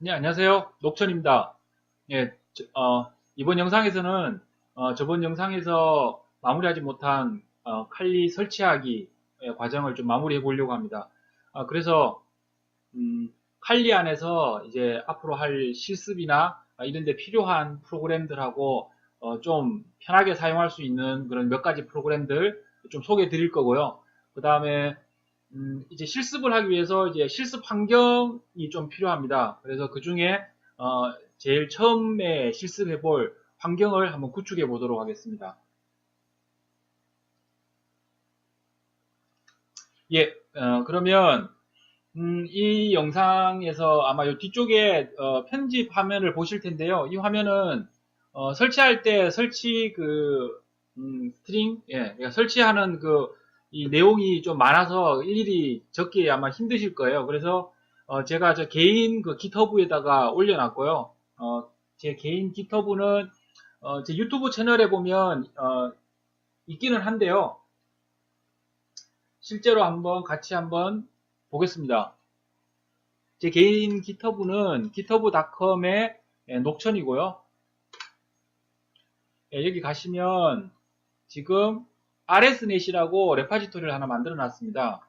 네, 안녕하세요. 녹천입니다. 예, 이번 영상에서는 저번 영상에서 마무리하지 못한 칼리 설치하기 과정을 좀 마무리해 보려고 합니다. 그래서 칼리 안에서 이제 앞으로 할 실습이나 이런 데 필요한 프로그램들하고 좀 편하게 사용할 수 있는 그런 몇 가지 프로그램들 좀 소개해 드릴 거고요. 그 다음에 이제 실습을 하기 위해서 이제 실습 환경이 좀 필요합니다. 그래서 그 중에 제일 처음에 실습해 볼 환경을 한번 구축해 보도록 하겠습니다. 예, 그러면 이 영상에서 아마 이 뒤쪽에 편집 화면을 보실 텐데요. 이 화면은 설치할 때 설치 스트링, 예, 그러니까 설치하는 이 내용이 좀 많아서 일일이 적기 아마 힘드실 거예요. 그래서 제가 저 개인 깃허브에다가 올려놨고요. 제 개인 깃허브는 제 유튜브 채널에 보면 있기는 한데요. 실제로 같이 한번 보겠습니다. 제 개인 깃허브는 github.com의 녹천이고요. 여기 가시면 지금 rsnet이라고 레파지토리를 하나 만들어 놨습니다.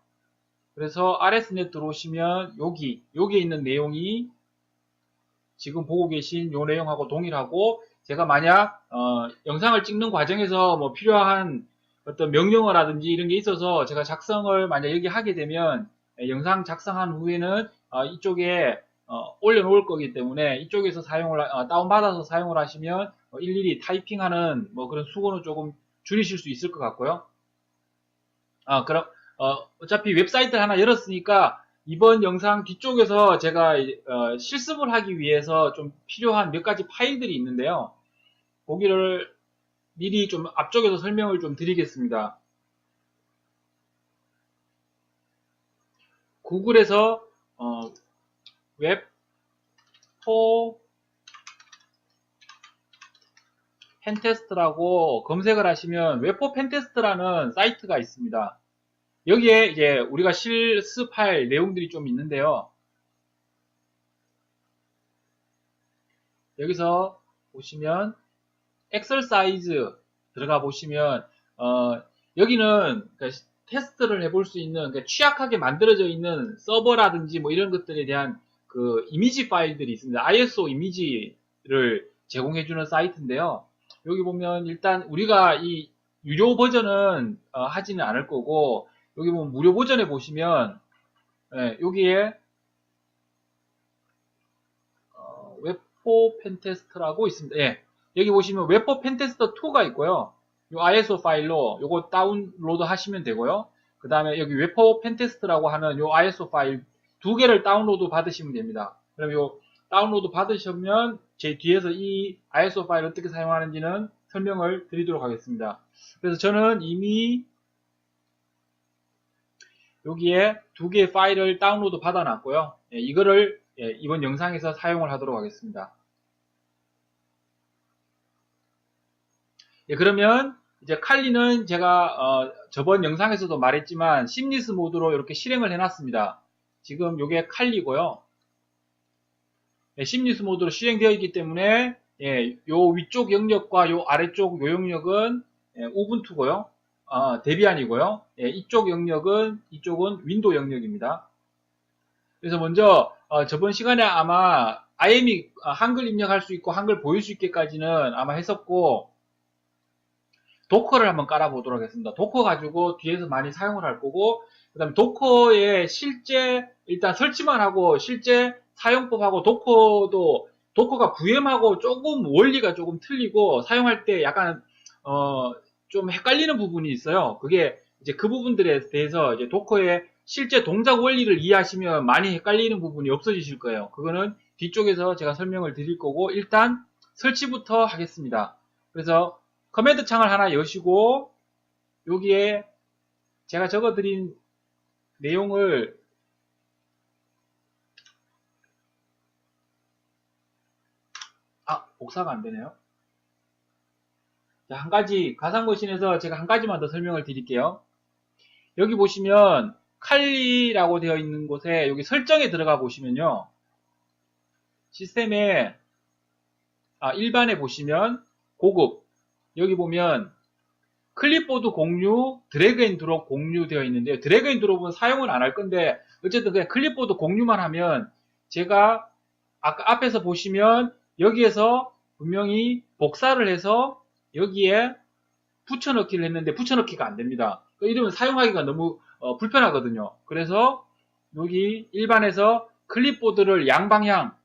그래서 rsnet 들어오시면 여기에 있는 내용이 지금 보고 계신 요 내용하고 동일하고, 제가 만약 영상을 찍는 과정에서 뭐 필요한 어떤 명령어라든지 이런 게 있어서 제가 작성을 만약 여기 하게 되면 영상 작성한 후에는 이쪽에 올려놓을 거기 때문에 이쪽에서 다운받아서 사용을 하시면 일일이 타이핑하는 뭐 그런 수고는 조금 줄이실 수 있을 것 같고요. 그럼 어차피 웹사이트를 하나 열었으니까 이번 영상 뒤쪽에서 제가 실습을 하기 위해서 좀 필요한 몇 가지 파일들이 있는데요. 거기를 미리 좀 앞쪽에서 설명을 좀 드리겠습니다. 구글에서 웹4 펜테스트라고 검색을 하시면 웹4 펜테스트라는 사이트가 있습니다. 여기에 이제 우리가 실습할 내용들이 좀 있는데요. 여기서 보시면 exercise 들어가 보시면 여기는 테스트를 해볼 수 있는 취약하게 만들어져 있는 서버라든지 뭐 이런 것들에 대한 이미지 파일들이 있습니다. ISO 이미지를 제공해주는 사이트인데요. 여기 보면 일단 우리가 이 유료 버전은 하지는 않을 거고, 여기 보면 무료 버전에 보시면 여기에 웹4 펜테스트라고 있습니다. 예. 여기 보시면 웹4 펜테스터 2가 있고요. 요 ISO 파일로 요거 다운로드 하시면 되고요. 그 다음에 여기 웹4 펜테스트라고 하는 요 ISO 파일 두 개를 다운로드 받으시면 됩니다. 그럼 요 다운로드 받으시면 제 뒤에서 이 ISO 파일 어떻게 사용하는지는 설명을 드리도록 하겠습니다. 그래서 저는 이미 여기에 두 개의 파일을 다운로드 받아놨고요. 이거를 이번 영상에서 사용을 하도록 하겠습니다. 그러면 이제 칼리는 제가 저번 영상에서도 말했지만 심리스 모드로 이렇게 실행을 해놨습니다. 지금 이게 칼리고요. 심리스 모드로 실행되어 있기 때문에 요 위쪽 영역과 요 아래쪽 요 영역은 우분투고요. 데비안이고요. 이쪽은 윈도우 영역입니다. 그래서 먼저 저번 시간에 아마 IM이 한글 입력할 수 있고 한글 보일 수 있게까지는 아마 했었고, 도커를 한번 깔아보도록 하겠습니다. 도커 가지고 뒤에서 많이 사용을 할 거고, 그 다음에 도커의 실제 일단 설치만 하고 실제 사용법하고, 도커가 VM하고 조금 원리가 조금 틀리고 사용할 때 약간 좀 헷갈리는 부분이 있어요. 그게 이제 그 부분들에 대해서 이제 도커의 실제 동작 원리를 이해하시면 많이 헷갈리는 부분이 없어지실 거예요. 그거는 뒤쪽에서 제가 설명을 드릴 거고, 일단 설치부터 하겠습니다. 그래서 커맨드 창을 하나 여시고 여기에 제가 적어드린 내용을 복사가 안 되네요. 자, 한 가지 가상머신에서 제가 한 가지만 더 설명을 드릴게요. 여기 보시면 칼리라고 되어 있는 곳에 여기 설정에 들어가 보시면요. 시스템에 일반에 보시면 고급 여기 보면 클립보드 공유, 드래그 앤 드롭 공유 되어 있는데요. 드래그 앤 드롭은 사용은 안 할 건데 어쨌든 그냥 클립보드 공유만 하면 제가 아까 앞에서 보시면 여기에서 분명히 복사를 해서 여기에 붙여넣기를 했는데 붙여넣기가 안 됩니다. 이러면 사용하기가 너무 불편하거든요. 그래서 여기 일반에서 클립보드를 양방향,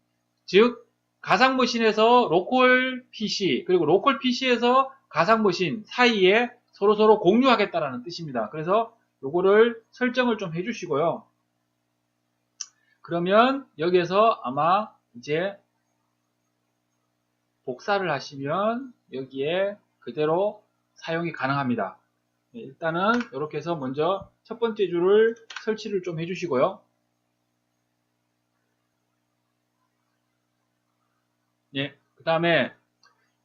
즉 가상머신에서 로컬 PC 그리고 로컬 PC에서 가상머신 사이에 서로 공유하겠다라는 뜻입니다. 그래서 요거를 설정을 좀 해주시고요. 그러면 여기에서 아마 이제 복사를 하시면 여기에 그대로 사용이 가능합니다. 일단은 이렇게 해서 먼저 첫 번째 줄을 설치를 좀 해주시고요. 그 다음에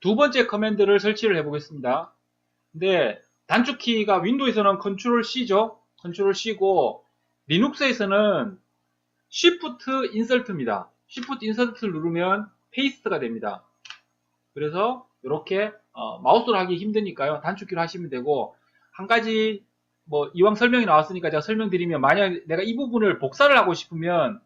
두 번째 커맨드를 설치를 해보겠습니다. 근데 단축키가 윈도우에서는 컨트롤 C죠. 컨트롤 C고 리눅스에서는 Shift 인설트입니다. Shift 인설트를 누르면 페이스트가 됩니다. 그래서 이렇게 마우스로 하기 힘드니까요. 단축키로 하시면 되고 한 가지 뭐 이왕 설명이 나왔으니까 제가 설명드리면 만약 내가 이 부분을 복사를 하고 싶으면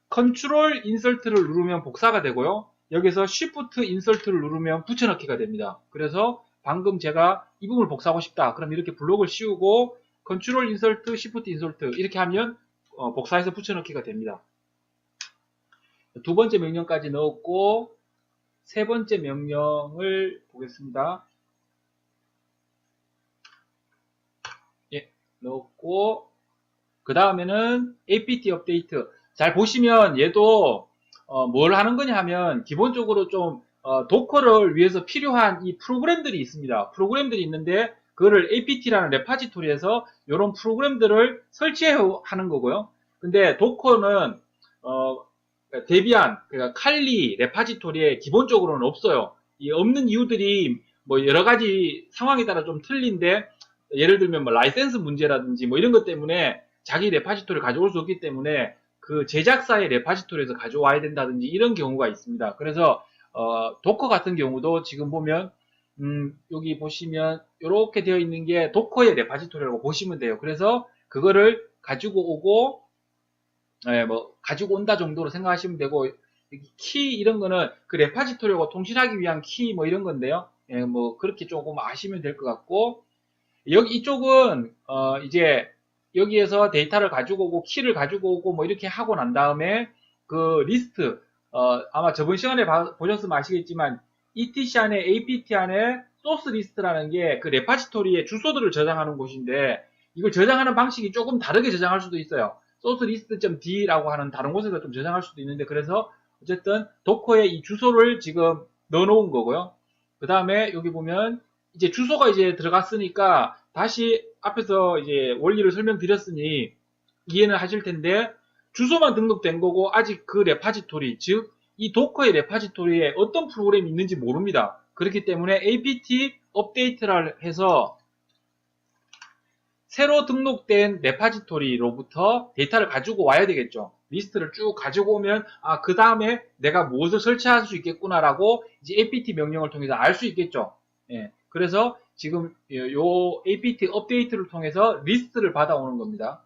컨트롤 인설트를 누르면 복사가 되고요. 여기서 Shift 인설트를 누르면 붙여넣기가 됩니다. 그래서 방금 제가 이 부분을 복사하고 싶다. 그럼 이렇게 블록을 씌우고 컨트롤 인설트, Shift 인설트 이렇게 하면 복사해서 붙여넣기가 됩니다. 두 번째 명령까지 넣었고 세 번째 명령을 보겠습니다. 넣었고 그 다음에는 apt 업데이트. 잘 보시면 얘도 뭘 하는 거냐 하면 기본적으로 좀 도커를 위해서 필요한 이 프로그램들이 있습니다. 프로그램들이 있는데 그거를 apt라는 레파지토리에서 이런 프로그램들을 설치하는 거고요. 근데 도커는 데비안, 그러니까 칼리 레파지토리에 기본적으로는 없어요. 이 없는 이유들이 뭐 여러 가지 상황에 따라 좀 틀린데 예를 들면 뭐 라이센스 문제라든지 뭐 이런 것 때문에 자기 레파지토리를 가져올 수 없기 때문에 그 제작사의 레파지토리에서 가져와야 된다든지 이런 경우가 있습니다. 그래서 도커 같은 경우도 지금 보면 여기 보시면 이렇게 되어 있는 게 도커의 레파지토리라고 보시면 돼요. 그래서 그거를 가지고 오고 뭐 가지고 온다 정도로 생각하시면 되고 키 이런 거는 그 레파지토리하고 통신하기 위한 키 뭐 이런 건데요. 뭐 그렇게 조금 아시면 될 것 같고 여기 이쪽은 이제 여기에서 데이터를 가지고 오고 키를 가지고 오고 뭐 이렇게 하고 난 다음에 그 리스트 아마 저번 시간에 보셨으면 아시겠지만 etc 안에 apt 안에 소스 리스트라는 게 그 레파지토리의 주소들을 저장하는 곳인데 이걸 저장하는 방식이 조금 다르게 저장할 수도 있어요. 소스 리스트.d라고 하는 다른 곳에서 좀 저장할 수도 있는데 그래서 어쨌든 도커에 이 주소를 지금 넣어 놓은 거고요. 그 다음에 여기 보면 이제 주소가 이제 들어갔으니까 다시 앞에서 이제 원리를 설명드렸으니 이해는 하실 텐데 주소만 등록된 거고 아직 그 레파지토리 즉 이 도커의 레파지토리에 어떤 프로그램이 있는지 모릅니다. 그렇기 때문에 apt 업데이트를 해서 새로 등록된 레파지토리로부터 데이터를 가지고 와야 되겠죠. 리스트를 쭉 가지고 오면 그 다음에 내가 무엇을 설치할 수 있겠구나라고 이제 apt 명령을 통해서 알 수 있겠죠. 그래서 지금 요 apt 업데이트를 통해서 리스트를 받아오는 겁니다.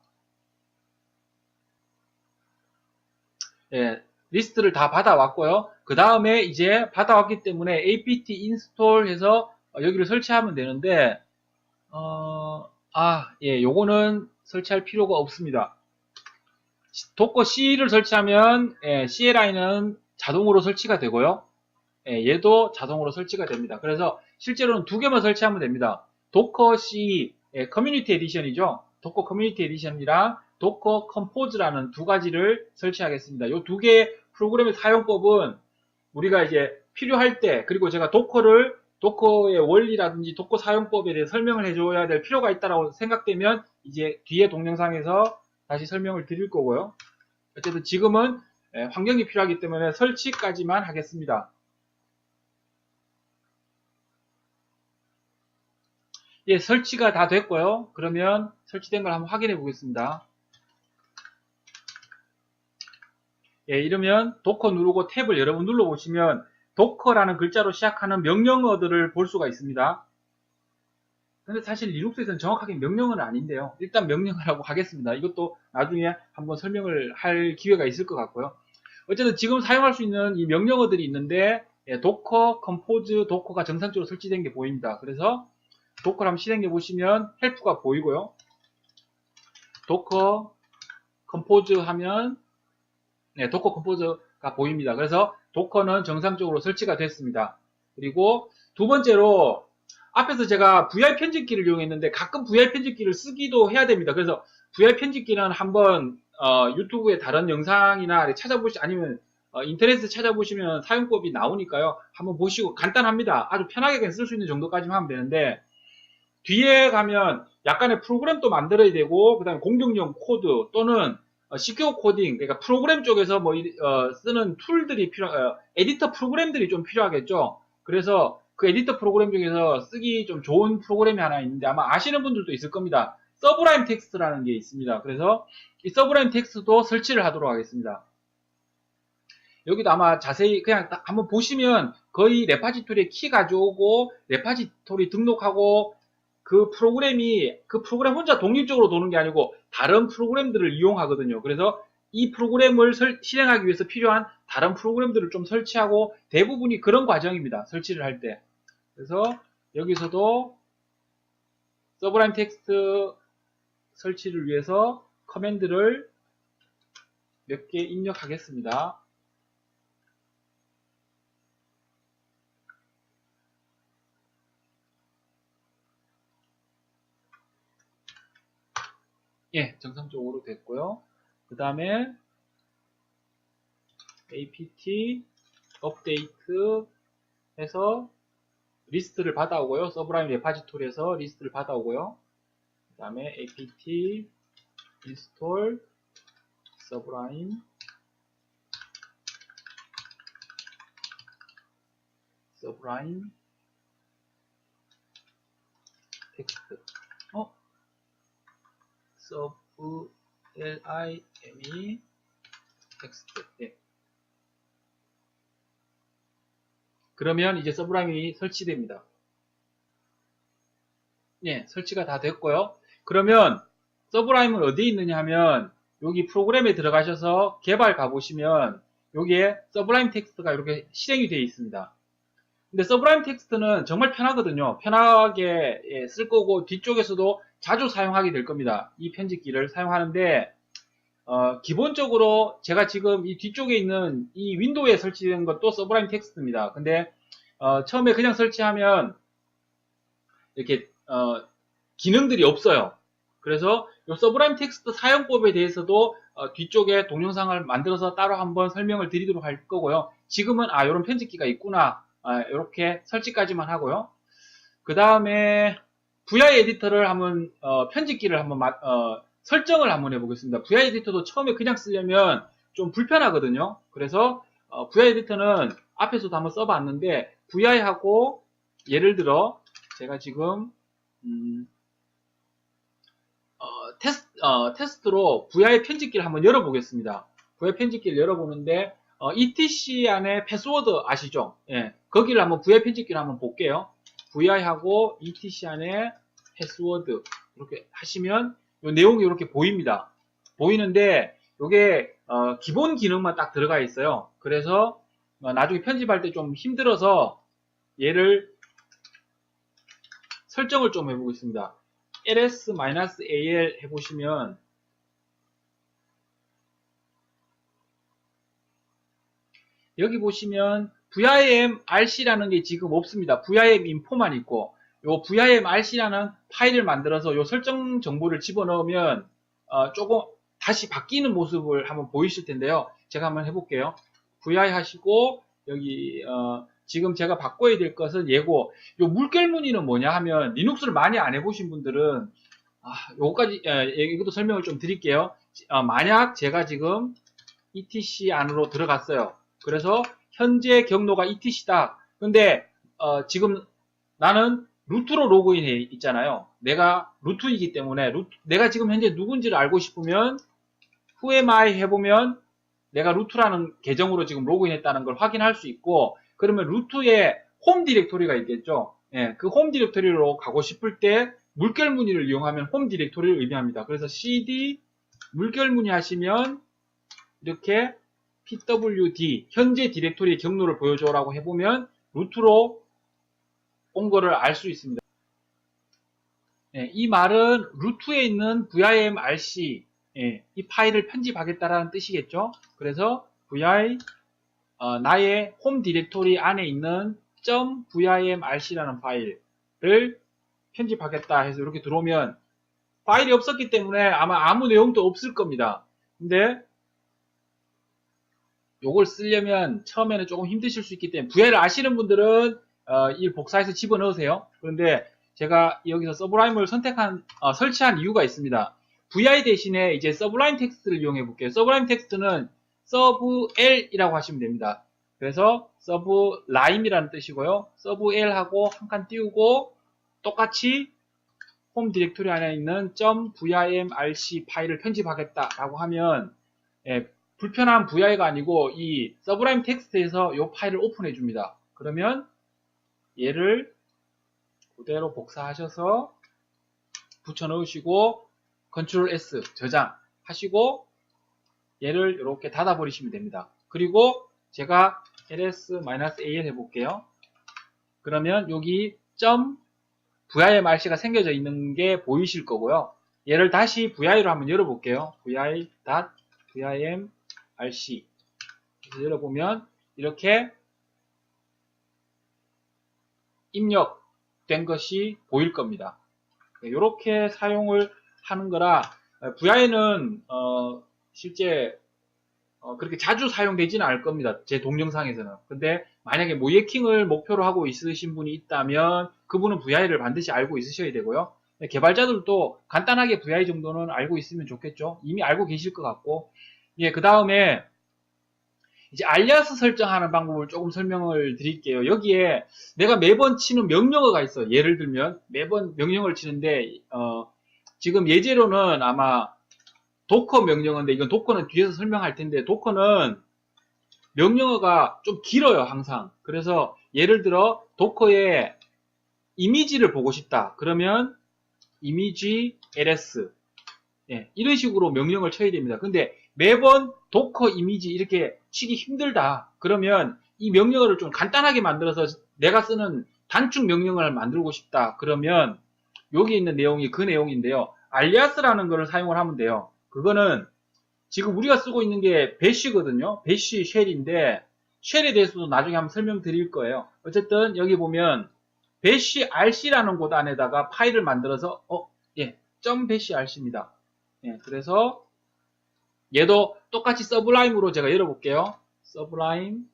리스트를 다 받아왔고요. 그 다음에 이제 받아왔기 때문에 apt 인스톨 해서 여기를 설치하면 되는데 요거는 설치할 필요가 없습니다. 도커 C를 설치하면 CLI는 자동으로 설치가 되고요. 얘도 자동으로 설치가 됩니다. 그래서 실제로는 두 개만 설치하면 됩니다. 도커 C 커뮤니티 에디션이죠. 도커 커뮤니티 에디션이랑 도커 컴포즈라는 두 가지를 설치하겠습니다. 이 두 개의 프로그램의 사용법은 우리가 이제 필요할 때 그리고 제가 도커의 원리라든지 도커 사용법에 대해 설명을 해줘야 될 필요가 있다고 생각되면 이제 뒤에 동영상에서 다시 설명을 드릴 거고요. 어쨌든 지금은 환경이 필요하기 때문에 설치까지만 하겠습니다. 설치가 다 됐고요. 그러면 설치된 걸 한번 확인해 보겠습니다. 예, 이러면 도커 누르고 탭을 여러 번 눌러보시면 도커라는 글자로 시작하는 명령어들을 볼 수가 있습니다. 근데 사실 리눅스에서는 정확하게 명령어는 아닌데요. 일단 명령어라고 하겠습니다. 이것도 나중에 한번 설명을 할 기회가 있을 것 같고요. 어쨌든 지금 사용할 수 있는 이 명령어들이 있는데 예, 도커, 컴포즈, 도커가 정상적으로 설치된 게 보입니다. 그래서 도커를 한번 실행해 보시면 헬프가 보이고요. 도커, 컴포즈 하면 네, 도커 컴포즈가 보입니다. 그래서 도커는 정상적으로 설치가 됐습니다. 그리고 두 번째로 앞에서 제가 VI 편집기를 이용했는데 가끔 VI 편집기를 쓰기도 해야 됩니다. 그래서 VI 편집기는 한번 유튜브에 다른 영상이나 아니면 인터넷에 찾아보시면 사용법이 나오니까요. 한번 보시고 간단합니다. 아주 편하게 그냥 쓸 수 있는 정도까지만 하면 되는데 뒤에 가면 약간의 프로그램도 만들어야 되고 그 다음에 공격용 코드 또는 시큐어 코딩, 그러니까 프로그램 쪽에서 쓰는 툴들이 에디터 프로그램들이 좀 필요하겠죠. 그래서 그 에디터 프로그램 중에서 쓰기 좀 좋은 프로그램이 하나 있는데 아마 아시는 분들도 있을 겁니다. 서브라임 텍스트라는 게 있습니다. 그래서 이 서브라임 텍스트도 설치를 하도록 하겠습니다. 여기도 아마 자세히 그냥 한번 보시면 거의 레파지토리에 키 가져오고 레파지토리 등록하고 그 프로그램 혼자 독립적으로 도는 게 아니고 다른 프로그램들을 이용하거든요. 그래서 이 프로그램을 실행하기 위해서 필요한 다른 프로그램들을 좀 설치하고 대부분이 그런 과정입니다. 설치를 할 때. 그래서 여기서도 서브라임 텍스트 설치를 위해서 커맨드를 몇 개 입력하겠습니다. 예, 정상적으로 됐고요. 그 다음에 apt 업데이트 해서 리스트를 받아오고요. 서브라임 레파지토리에서 리스트를 받아오고요. 그 다음에 apt install 서브라임 텍스트 lime 텍스트. 예. 그러면 이제 서브라임이 설치됩니다. 예, 설치가 다 됐고요. 그러면 서브라임은 어디에 있느냐 하면 여기 프로그램에 들어가셔서 개발 가보시면 여기에 서브라임 텍스트가 이렇게 실행이 되어 있습니다. 근데 서브라임 텍스트는 정말 편하거든요. 편하게 쓸 거고 뒤쪽에서도 자주 사용하게 될 겁니다. 이 편집기를 사용하는데 기본적으로 제가 지금 이 뒤쪽에 있는 이 윈도우에 설치된 것도 서브라임 텍스트입니다. 근데 처음에 그냥 설치하면 이렇게 기능들이 없어요. 그래서 이 서브라임 텍스트 사용법에 대해서도 뒤쪽에 동영상을 만들어서 따로 한번 설명을 드리도록 할 거고요. 지금은 이런 편집기가 있구나 이렇게 설치까지만 하고요. 그 다음에 VI 에디터를 한번 편집기를 한번 설정을 한번 해보겠습니다. VI 에디터도 처음에 그냥 쓰려면 좀 불편하거든요. 그래서 VI 에디터는 앞에서도 한번 써봤는데 VI하고 예를 들어 제가 지금 테스트로 VI 편집기를 한번 열어보겠습니다. VI 편집기를 열어보는데 etc 안에 패스워드 아시죠? 예, 거기를 한번 VI 편집기를 한번 볼게요. VI하고 etc 안에 패스워드 이렇게 하시면 이 내용이 이렇게 보입니다. 보이는데 이게 기본 기능만 딱 들어가 있어요. 그래서 나중에 편집할 때 좀 힘들어서 얘를 설정을 좀 해보겠습니다. ls-al 해보시면 여기 보시면 vim-rc라는 게 지금 없습니다. vim-info만 있고 요 vim-rc라는 파일을 만들어서 요 설정 정보를 집어넣으면 조금 다시 바뀌는 모습을 한번 보이실 텐데요. 제가 한번 해볼게요. vi 하시고 여기 지금 제가 바꿔야 될 것은 얘고 요 물결 무늬는 뭐냐 하면 리눅스를 많이 안 해보신 분들은 요거까지 이것도 설명을 좀 드릴게요. 만약 제가 지금 etc 안으로 들어갔어요. 그래서 현재 경로가 etc다. 근데 지금 나는 루트로 로그인해 있잖아요. 내가 루트이기 때문에 내가 지금 현재 누군지를 알고 싶으면 who am I 해보면 내가 루트라는 계정으로 지금 로그인했다는 걸 확인할 수 있고, 그러면 루트에 홈 디렉토리가 있겠죠. 예, 그 홈 디렉토리로 가고 싶을 때 물결 문의를 이용하면 홈 디렉토리를 의미합니다. 그래서 cd 물결 문의 하시면 이렇게 pwd 현재 디렉토리의 경로를 보여줘라고 해보면 루트로 온 거를 알 수 있습니다. 예, 이 말은 루트에 있는 virmrc 이 파일을 편집하겠다라는 뜻이겠죠. 그래서 vir 나의 홈 디렉토리 안에 있는 .virmrc라는 파일을 편집하겠다 해서 이렇게 들어오면 파일이 없었기 때문에 아마 아무 내용도 없을 겁니다. 근데 요걸 쓰려면 처음에는 조금 힘드실 수 있기 때문에 VI를 아시는 분들은 이 복사해서 집어넣으세요. 그런데 제가 여기서 서브라임을 설치한 이유가 있습니다. VI 대신에 이제 서브라임 텍스트를 이용해 볼게요. 서브라임 텍스트는 서브L이라고 하시면 됩니다. 그래서 서브라임이라는 뜻이고요. 서브L하고 한 칸 띄우고 똑같이 홈 디렉토리 안에 있는 .virmrc 파일을 편집하겠다라고 하면 불편한 VI가 아니고 이 서브라임 텍스트에서 이 파일을 오픈해 줍니다. 그러면 얘를 그대로 복사하셔서 붙여 넣으시고 Ctrl S 저장하시고 얘를 이렇게 닫아 버리시면 됩니다. 그리고 제가 ls-al 해볼게요. 그러면 여기 .virmrc가 생겨져 있는 게 보이실 거고요. 얘를 다시 vi로 한번 열어볼게요. vi.virmrc 열어보면 이렇게 입력된 것이 보일 겁니다. 이렇게 사용을 하는 거라 vi는 실제 그렇게 자주 사용되지는 않을 겁니다. 제 동영상에서는. 근데 만약에 모예킹을 목표로 하고 있으신 분이 있다면 그분은 vi를 반드시 알고 있으셔야 되고요. 개발자들도 간단하게 vi 정도는 알고 있으면 좋겠죠. 이미 알고 계실 것 같고. 예, 그 다음에 이제 알리아스 설정하는 방법을 조금 설명을 드릴게요. 여기에 내가 매번 치는 명령어가 있어요. 예를 들면 매번 명령어를 치는데 지금 예제로는 아마 도커 명령어인데 이건 도커는 뒤에서 설명할 텐데 도커는 명령어가 좀 길어요. 항상. 그래서 예를 들어 도커에 이미지를 보고 싶다. 그러면 이미지 ls 이런 식으로 명령을 쳐야 됩니다. 근데 매번 도커 이미지 이렇게 치기 힘들다. 그러면 이 명령어를 좀 간단하게 만들어서 내가 쓰는 단축 명령어를 만들고 싶다. 그러면 여기 있는 내용이 그 내용인데요. 알리아스라는 것을 사용을 하면 돼요. 그거는 지금 우리가 쓰고 있는 게 배쉬거든요. 배쉬 쉘인데 쉘에 대해서도 나중에 한번 설명드릴 거예요. 어쨌든 여기 보면 배쉬 rc라는 곳 안에다가 파일을 만들어서 .배쉬 rc입니다. 그래서 얘도 똑같이 서브라임으로 제가 열어볼게요. 서브라임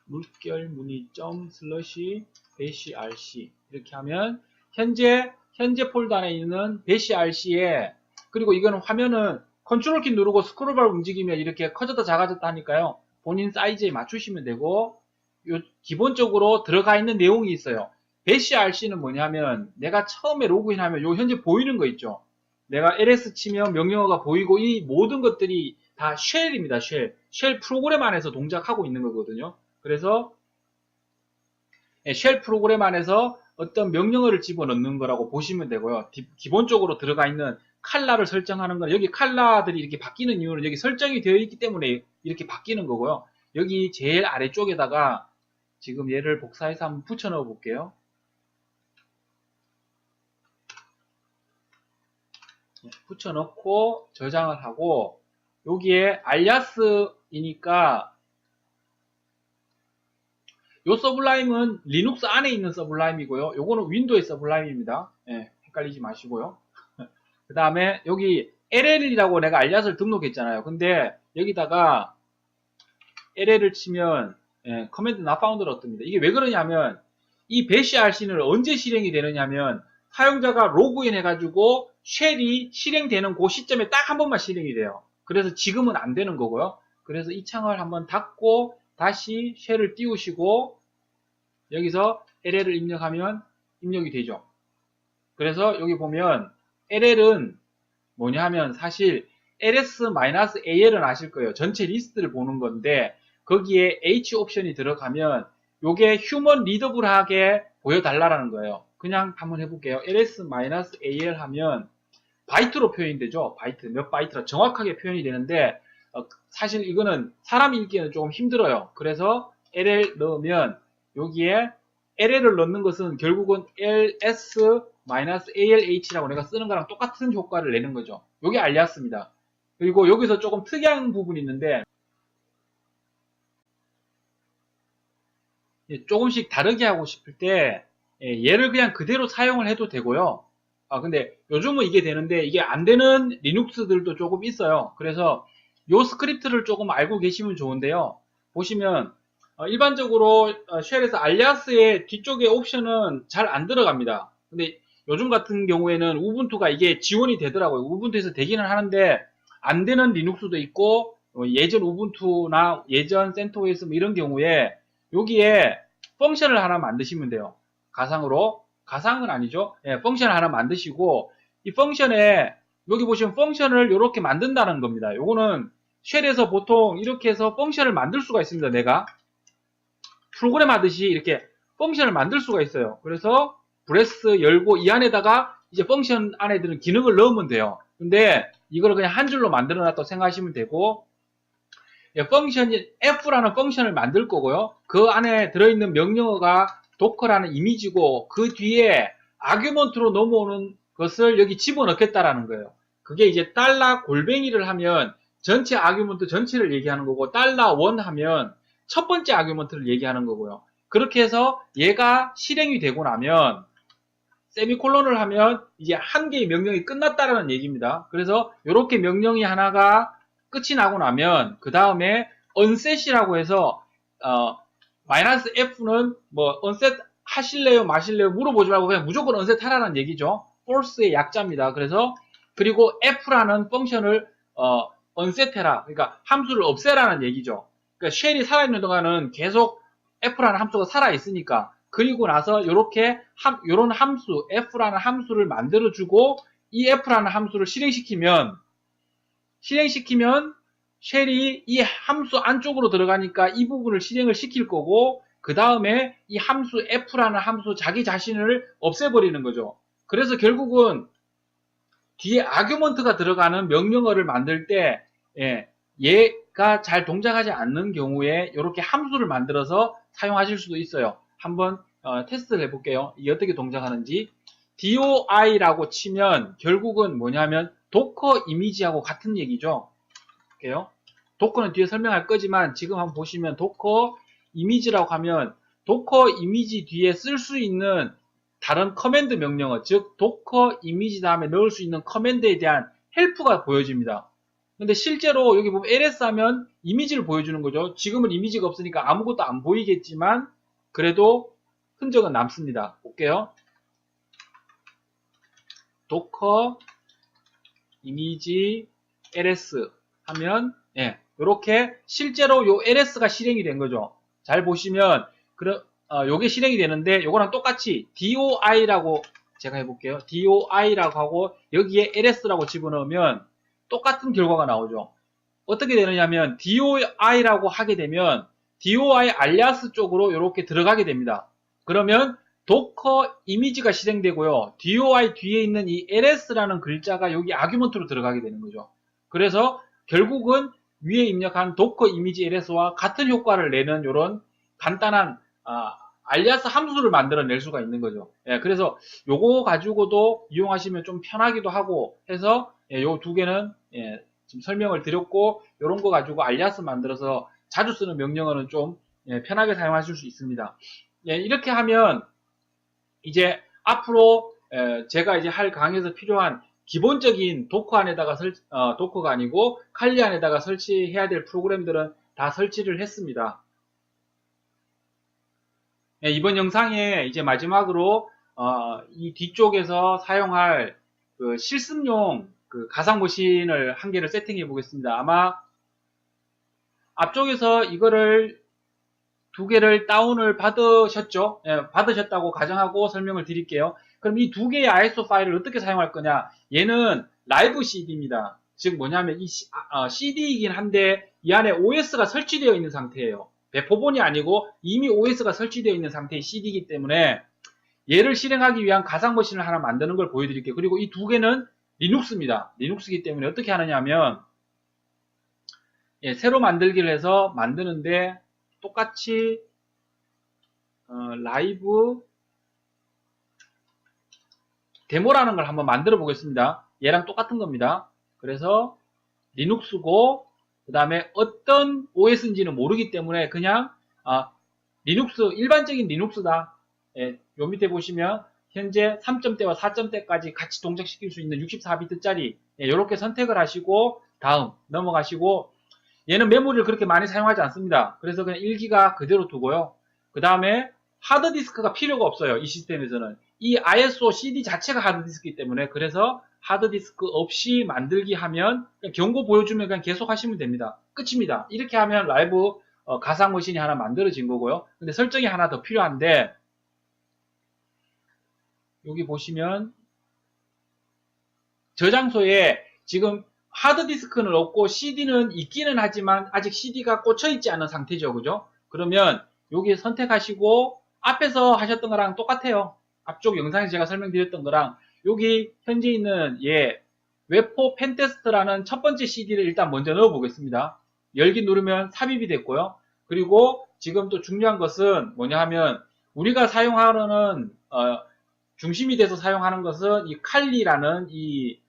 물결 문의 슬러시 배쉬 rc 이렇게 하면 현재 폴더 안에 있는 배쉬 rc에 그리고 이거는 화면은 컨트롤 키 누르고 스크롤바 움직이면 이렇게 커졌다 작아졌다 하니까요. 본인 사이즈에 맞추시면 되고 기본적으로 들어가 있는 내용이 있어요. 배쉬 rc는 뭐냐면 내가 처음에 로그인하면 요 현재 보이는 거 있죠. 내가 ls 치면 명령어가 보이고 이 모든 것들이 다 쉘입니다. 쉘 프로그램 안에서 동작하고 있는 거거든요. 그래서 쉘 프로그램 안에서 어떤 명령어를 집어넣는 거라고 보시면 되고요. 기본적으로 들어가 있는 칼라를 설정하는 건 여기 칼라들이 이렇게 바뀌는 이유는 여기 설정이 되어 있기 때문에 이렇게 바뀌는 거고요. 여기 제일 아래쪽에다가 지금 얘를 복사해서 한번 붙여 넣어 볼게요. 붙여 넣고 저장을 하고 여기에 알리아스이니까 요 서블라임은 리눅스 안에 있는 서블라임이고요. 요거는 윈도우의 서블라임입니다. 헷갈리지 마시고요. 그 다음에 여기 LL이라고 내가 알리아스를 등록했잖아요. 근데 여기다가 LL을 치면 커맨드 not found를 뜹니다. 이게 왜 그러냐면 이 배쉬 RC는 언제 실행이 되느냐면 사용자가 로그인 해가지고 쉘이 실행되는 그 시점에 딱 한 번만 실행이 돼요. 그래서 지금은 안 되는 거고요. 그래서 이 창을 한번 닫고 다시 쉘을 띄우시고 여기서 LL을 입력하면 입력이 되죠. 그래서 여기 보면 LL은 뭐냐 하면 사실 ls-al은 아실 거예요. 전체 리스트를 보는 건데 거기에 h 옵션이 들어가면 요게 휴먼 리더블하게 보여달라는 거예요. 그냥 한번 해볼게요. ls-al 하면 바이트로 표현이 되죠. 바이트, 몇 바이트라 정확하게 표현이 되는데 사실 이거는 사람 읽기에는 조금 힘들어요. 그래서 ll 넣으면 여기에 LL을 넣는 것은 결국은 ls-alh라고 내가 쓰는 거랑 똑같은 효과를 내는 거죠. 이게 알리아스입니다. 그리고 여기서 조금 특이한 부분이 있는데 조금씩 다르게 하고 싶을 때 얘를 그냥 그대로 사용을 해도 되고요. 근데 요즘은 이게 되는데 이게 안 되는 리눅스들도 조금 있어요. 그래서 요 스크립트를 조금 알고 계시면 좋은데요. 보시면 일반적으로 쉘에서 알리아스의 뒤쪽에 옵션은 잘 안 들어갑니다. 근데 요즘 같은 경우에는 우분투가 이게 지원이 되더라고요. 우분투에서 되기는 하는데 안 되는 리눅스도 있고 예전 우분투나 예전 센토스 뭐 이런 경우에 여기에 펑션을 하나 만드시면 돼요. 가상으로. 가상은 아니죠. 펑션을 하나 만드시고 이 펑션에 여기 보시면 펑션을 이렇게 만든다는 겁니다. 요거는 쉘에서 보통 이렇게 해서 펑션을 만들 수가 있습니다. 내가 프로그램 하듯이 이렇게 펑션을 만들 수가 있어요. 그래서 브레스 열고 이 안에다가 이제 펑션 안에 드는 기능을 넣으면 돼요. 근데 이걸 그냥 한 줄로 만들어 놨다고 생각하시면 되고 펑션이 f라는 펑션을 만들 거고요. 그 안에 들어있는 명령어가 도커라는 이미지고 그 뒤에 아규먼트로 넘어오는 것을 여기 집어넣겠다라는 거예요. 그게 이제 달러 골뱅이를 하면 전체 아규먼트 전체를 얘기하는 거고 달러 원 하면 첫 번째 아규먼트를 얘기하는 거고요. 그렇게 해서 얘가 실행이 되고 나면 세미콜론을 하면 이제 한 개의 명령이 끝났다라는 얘기입니다. 그래서 이렇게 명령이 하나가 끝이 나고 나면 그 다음에 unset이라고 해서 마이너스 f는 뭐 unset 하실래요 마실래요 물어보지 말고 그냥 무조건 unset 하라는 얘기죠. force의 약자입니다. 그래서 그리고 f라는 펑션을 unset 해라. 그러니까 함수를 없애라는 얘기죠. 그러니까 쉘이 살아있는 동안은 계속 f라는 함수가 살아있으니까 그리고 나서 요런 함수 f라는 함수를 만들어주고 이 f라는 함수를 실행시키면 쉘이 이 함수 안쪽으로 들어가니까 이 부분을 실행을 시킬 거고 그 다음에 이 함수 f라는 함수 자기 자신을 없애버리는 거죠. 그래서 결국은 뒤에 아규먼트가 들어가는 명령어를 만들 때 얘가 잘 동작하지 않는 경우에 이렇게 함수를 만들어서 사용하실 수도 있어요. 한번 테스트를 해볼게요. 이게 어떻게 동작하는지. DOI라고 치면 결국은 뭐냐면 도커 이미지하고 같은 얘기죠. 볼게요. 도커는 뒤에 설명할 거지만 지금 한번 보시면 도커 이미지라고 하면 도커 이미지 뒤에 쓸 수 있는 다른 커맨드 명령어, 즉 도커 이미지 다음에 넣을 수 있는 커맨드에 대한 헬프가 보여집니다. 근데 실제로 여기 보면 ls 하면 이미지를 보여주는 거죠. 지금은 이미지가 없으니까 아무것도 안 보이겠지만 그래도 흔적은 남습니다. 볼게요. 도커 이미지 ls 하면 이렇게 실제로 요 ls가 실행이 된 거죠. 잘 보시면 요게 실행이 되는데 요거랑 똑같이 doi라고 제가 해볼게요. doi라고 하고 여기에 ls라고 집어넣으면 똑같은 결과가 나오죠. 어떻게 되느냐면 doi라고 하게 되면 doi 알리아스 쪽으로 이렇게 들어가게 됩니다. 그러면 도커 이미지가 실행되고요. doi 뒤에 있는 이 ls라는 글자가 여기 아규먼트로 들어가게 되는 거죠. 그래서 결국은 위에 입력한 도커 이미지 ls와 같은 효과를 내는 이런 간단한 알리아스 함수를 만들어낼 수가 있는 거죠. 그래서 요거 가지고도 이용하시면 좀 편하기도 하고 해서 요 두 개는 지금 설명을 드렸고 요런 거 가지고 알리아스 만들어서 자주 쓰는 명령어는 좀 편하게 사용하실 수 있습니다. 이렇게 하면 이제 앞으로 제가 이제 할 강의에서 필요한 기본적인 도커 안에다가 도커가 아니고 칼리 안에다가 설치해야 될 프로그램들은 다 설치를 했습니다. 이번 영상에 이제 마지막으로 이 뒤쪽에서 사용할 그 실습용 그 가상 머신을 한 개를 세팅해 보겠습니다. 아마 앞쪽에서 이거를 두 개를 다운을 받으셨죠? 받으셨다고 가정하고 설명을 드릴게요. 그럼 이 두 개의 ISO 파일을 어떻게 사용할 거냐? 얘는 라이브 CD입니다. 즉 뭐냐면 이 CD이긴 한데 이 안에 OS가 설치되어 있는 상태예요. 배포본이 아니고 이미 OS가 설치되어 있는 상태의 CD이기 때문에 얘를 실행하기 위한 가상 머신을 하나 만드는 걸 보여드릴게요. 그리고 이 두 개는 리눅스입니다. 리눅스이기 때문에 어떻게 하느냐 하면 새로 만들기를 해서 만드는데 똑같이 라이브 데모라는 걸 한번 만들어 보겠습니다. 얘랑 똑같은 겁니다. 그래서 리눅스고 그 다음에 어떤 OS인지는 모르기 때문에 그냥 리눅스 일반적인 리눅스다. 요 밑에 보시면 현재 3점대와 4점대까지 같이 동작시킬 수 있는 64비트짜리 이렇게 선택을 하시고 다음 넘어가시고 얘는 메모리를 그렇게 많이 사용하지 않습니다. 그래서 그냥 1기가 그대로 두고요. 그 다음에 하드디스크가 필요가 없어요. 이 시스템에서는. 이 ISO CD 자체가 하드디스크이기 때문에 그래서 하드디스크 없이 만들기 하면 그냥 경고 보여주면 그냥 계속 하시면 됩니다. 끝입니다. 이렇게 하면 라이브 가상 머신이 하나 만들어진 거고요. 근데 설정이 하나 더 필요한데 여기 보시면 저장소에 지금 하드디스크는 없고 CD는 있기는 하지만 아직 CD가 꽂혀있지 않은 상태죠. 그죠? 그러면 여기 선택하시고 앞에서 하셨던 거랑 똑같아요. 앞쪽 영상에서 제가 설명드렸던 거랑 여기 현재 있는 웹포 펜테스트라는 첫 번째 CD를 일단 먼저 넣어 보겠습니다. 열기 누르면 삽입이 됐고요. 그리고 지금 또 중요한 것은 뭐냐 하면 우리가 사용하는 중심이 돼서 사용하는 것은 이 칼리라는 이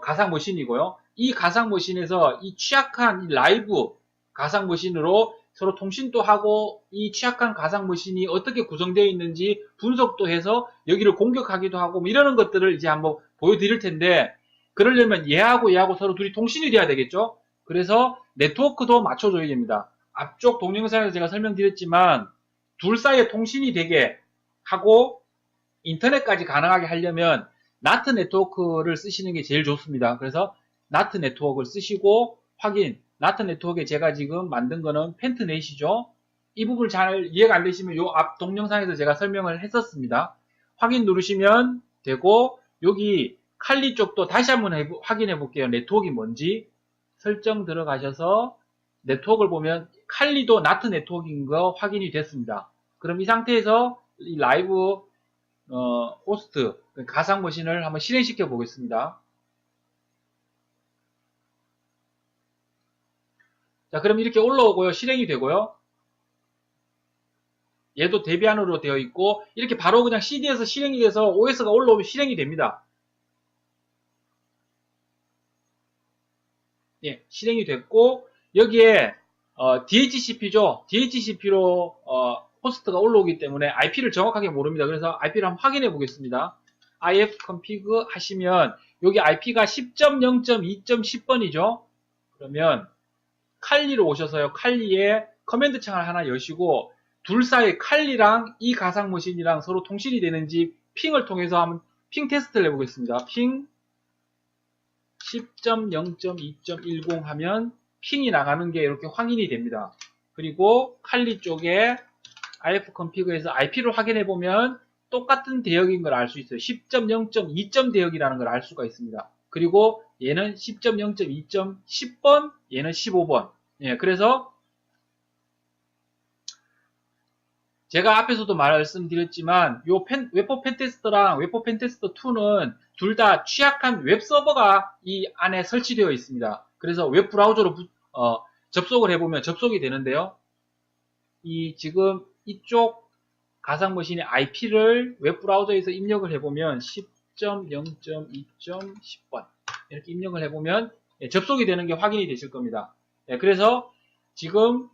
가상 머신이고요. 이 가상 머신에서 이 취약한 이 라이브 가상 머신으로 서로 통신도 하고 이 취약한 가상 머신이 어떻게 구성되어 있는지 분석도 해서 여기를 공격하기도 하고 뭐 이러는 것들을 이제 한번 보여드릴 텐데 그러려면 얘하고 서로 둘이 통신이 돼야 되겠죠. 그래서 네트워크도 맞춰줘야 됩니다. 앞쪽 동영상에서 제가 설명드렸지만 둘 사이에 통신이 되게 하고 인터넷까지 가능하게 하려면 나트 네트워크를 쓰시는 게 제일 좋습니다. 그래서 나트 네트워크를 쓰시고 확인. 나트 네트워크에 제가 지금 만든 거는 펜트넷이죠. 이 부분 잘 이해가 안 되시면 요 앞 동영상에서 제가 설명을 했었습니다. 확인 누르시면 되고 여기 칼리 쪽도 다시 한번 확인해 볼게요. 네트워크가 뭔지. 설정 들어가셔서 네트워크를 보면 칼리도 나트 네트워크인 거 확인이 됐습니다. 그럼 이 상태에서 이 라이브 호스트 가상 머신을 한번 실행시켜 보겠습니다. 자, 그럼 이렇게 올라오고요. 실행이 되고요. 얘도 데비안으로 되어 있고 이렇게 바로 그냥 CD에서 실행이 돼서 OS가 올라오면 실행이 됩니다. 예, 실행이 됐고 여기에 DHCP죠. DHCP로 호스트가 올라오기 때문에 IP를 정확하게 모릅니다. 그래서 IP를 한번 확인해 보겠습니다. ifconfig 하시면 여기 IP가 10.0.2.10번이죠. 그러면 칼리로 오셔서요. 칼리에 커맨드 창을 하나 여시고 둘 사이 칼리랑 이 가상 머신이랑 서로 통신이 되는지 핑을 통해서 한번 핑 테스트를 해보겠습니다. 핑 10.0.2.10 하면 핑이 나가는 게 이렇게 확인이 됩니다. 그리고 칼리 쪽에 ifconfig에서 IP를 확인해 보면 똑같은 대역인 걸 알 수 있어요. 10.0.2. 대역이라는 걸 알 수가 있습니다. 그리고 얘는 10.0.2.10번, 얘는 15번. 예, 그래서 제가 앞에서도 말씀드렸지만 요 웹포 펜테스터랑 웹포 펜테스터 2는 둘 다 취약한 웹 서버가 이 안에 설치되어 있습니다. 그래서 웹 브라우저로 접속을 해보면 접속이 되는데요. 이 지금 이쪽 가상 머신의 IP를 웹 브라우저에서 입력을 해보면 10.0.2.10번 이렇게 입력을 해보면 접속이 되는 게 확인이 되실 겁니다. 그래서 지금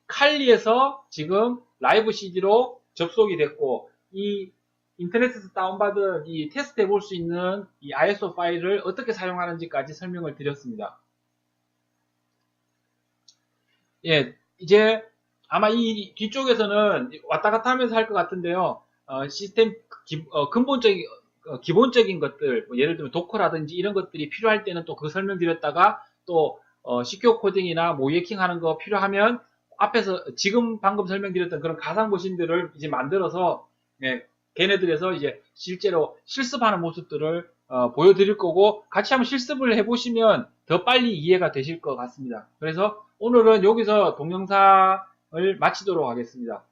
칼리에서 지금 라이브 CD로 접속이 됐고 이 인터넷에서 다운받은 이 테스트 해볼 수 있는 이 ISO 파일을 어떻게 사용하는지까지 설명을 드렸습니다. 예, 이제 아마 이 뒤쪽에서는 왔다 갔다 하면서 할 것 같은데요. 시스템 근본적인 기본적인 것들, 뭐 예를 들면 도커라든지 이런 것들이 필요할 때는 또 그 설명드렸다가 또 시큐어 코딩이나 모이에킹 하는 거 필요하면 앞에서 지금 방금 설명드렸던 그런 가상 머신들을 이제 만들어서 예, 걔네들에서 이제 실제로 실습하는 모습들을 보여드릴 거고 같이 한번 실습을 해보시면 더 빨리 이해가 되실 것 같습니다. 그래서 오늘은 여기서 동영상을 마치도록 하겠습니다.